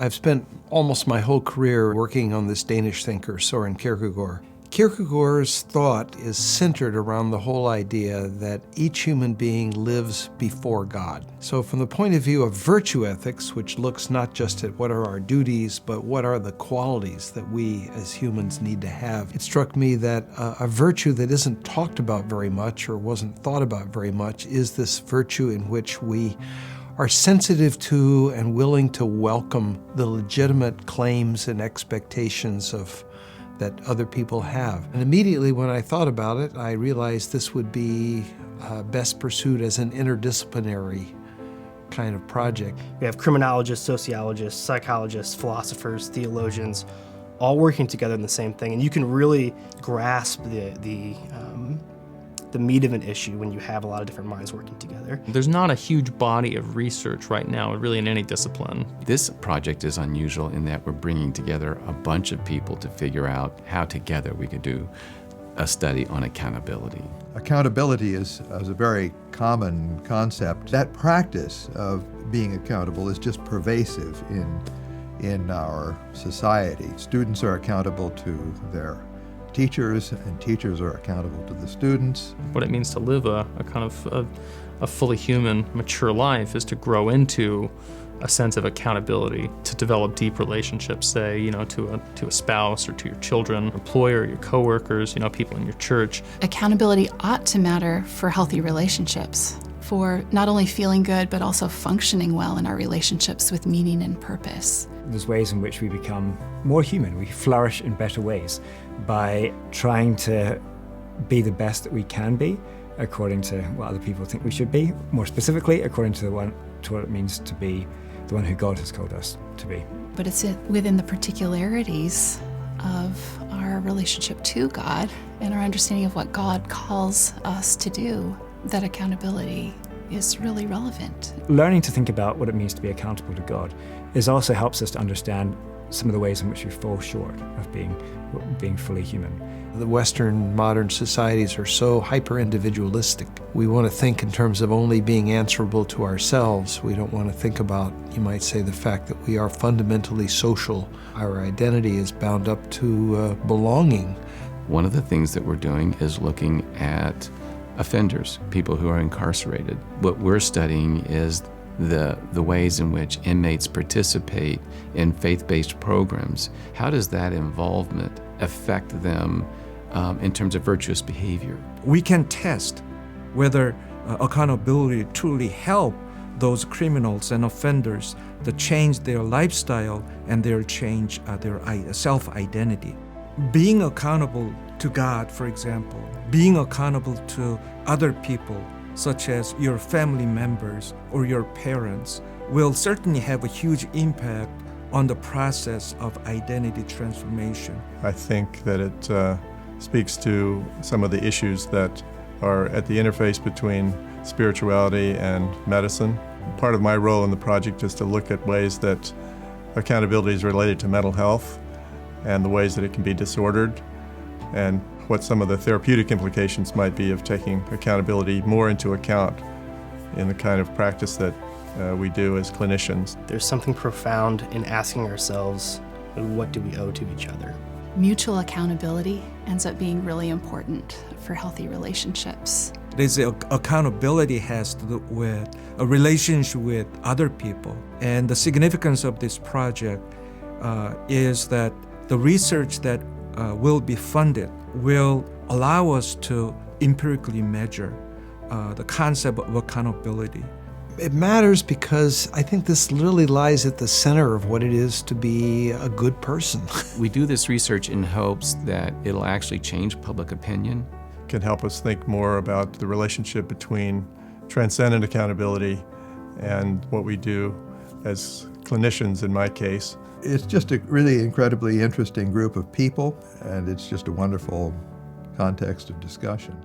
I've spent almost my whole career working on this Danish thinker, Søren Kierkegaard. Kierkegaard's thought is centered around the whole idea that each human being lives before God. So from the point of view of virtue ethics, which looks not just at what are our duties, but what are the qualities that we as humans need to have, it struck me that a virtue that isn't talked about very much or wasn't thought about very much is this virtue in which we are sensitive to and willing to welcome the legitimate claims and expectations that other people have. And immediately when I thought about it, I realized this would be best pursued as an interdisciplinary kind of project. We have criminologists, sociologists, psychologists, philosophers, theologians, all working together in the same thing. And you can really grasp the meat of an issue when you have a lot of different minds working together. There's not a huge body of research right now, really in any discipline. This project is unusual in that we're bringing together a bunch of people to figure out how together we could do a study on accountability. Accountability is a very common concept. That practice of being accountable is just pervasive in our society. Students are accountable to their teachers, and teachers are accountable to the students. What it means to live a kind of a fully human, mature life is to grow into a sense of accountability, to develop deep relationships, say, to a spouse or to your children, employer, your coworkers, people in your church. Accountability ought to matter for healthy relationships, for not only feeling good, but also functioning well in our relationships with meaning and purpose. There's ways in which we become more human. We flourish in better ways by trying to be the best that we can be according to what other people think we should be, more specifically according to what it means to be the one who God has called us to be. But it's within the particularities of our relationship to God and our understanding of what God calls us to do that accountability is really relevant. Learning to think about what it means to be accountable to God also helps us to understand some of the ways in which we fall short of being fully human. The Western modern societies are so hyper-individualistic. We want to think in terms of only being answerable to ourselves. We don't want to think about, you might say, the fact that we are fundamentally social. Our identity is bound up to belonging. One of the things that we're doing is looking at offenders, people who are incarcerated. What we're studying is the ways in which inmates participate in faith-based programs. How does that involvement affect them in terms of virtuous behavior? We can test whether accountability truly help those criminals and offenders to change their lifestyle and their self-identity. Being accountable to God, for example, being accountable to other people, such as your family members or your parents, will certainly have a huge impact on the process of identity transformation. I think that it speaks to some of the issues that are at the interface between spirituality and medicine. Part of my role in the project is to look at ways that accountability is related to mental health and the ways that it can be disordered, and what some of the therapeutic implications might be of taking accountability more into account in the kind of practice that we do as clinicians. There's something profound in asking ourselves, what do we owe to each other? Mutual accountability ends up being really important for healthy relationships. This accountability has to do with a relationship with other people. And the significance of this project is that the research that will be funded will allow us to empirically measure the concept of accountability. It matters because I think this really lies at the center of what it is to be a good person. We do this research in hopes that it'll actually change public opinion. It can help us think more about the relationship between transcendent accountability and what we do as clinicians, in my case. It's just a really incredibly interesting group of people, and it's just a wonderful context of discussion.